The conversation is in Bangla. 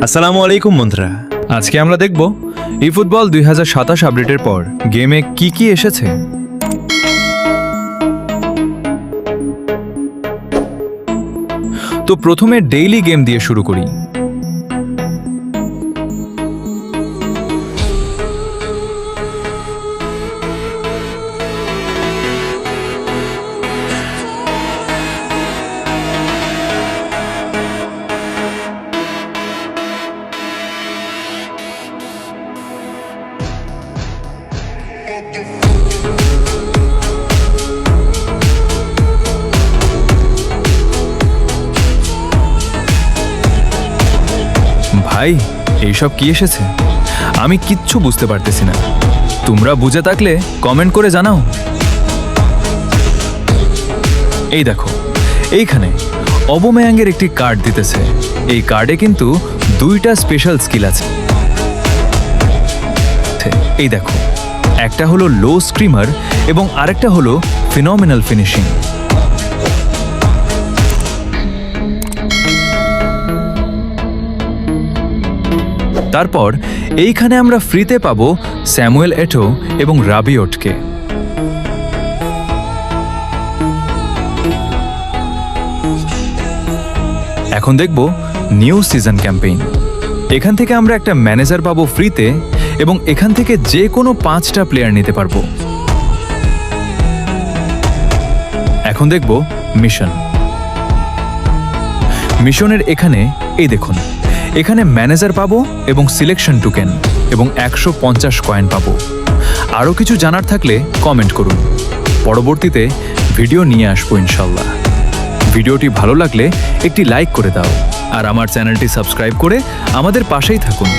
আসসালামু আলাইকুম বন্ধুরা, আজকে আমরা দেখব eFootball 2027 আপডেটের পর গেমে কি কি এসেছে। তো প্রথমে ডেইলি গেম দিয়ে শুরু করি। ভাই, এইসব কি এসেছে? আমি কিচ্ছু বুঝতে পারতেছি না। তোমরা বুঝে থাকলে কমেন্ট করে জানাও। এই দেখো, এইখানে অবমেয়াঙ্গের একটি কার্ড দিতেছে। এই কার্ডে কিন্তু দুইটা স্পেশাল স্কিল আছে। এই দেখো, একটা হলো লো স্ক্রিমার এবং আরেকটা হলো ফিনোমিনাল ফিনিশিং। তারপর এইখানে আমরা ফ্রিতে পাবো স্যামুয়েল এটো এবং রাবিওটকে। এখন দেখব নিউ সিজন ক্যাম্পেইন। এখান থেকে আমরা একটা ম্যানেজার পাবো ফ্রিতে এবং এখান থেকে যে কোনো 5টা প্লেয়ার নিতে পারবো। এখন দেখব মিশনের এখানে এই দেখুন, এখানে ম্যানেজার পাবো এবং সিলেকশন টোকেন এবং 150 কয়েন পাবো। আরও কিছু জানার থাকলে কমেন্ট করুন, পরবর্তীতে ভিডিও নিয়ে আসবো ইনশাল্লাহ। ভিডিওটি ভালো লাগলে একটি লাইক করে দাও আর আমার চ্যানেলটি সাবস্ক্রাইব করে আমাদের পাশেই থাকুন।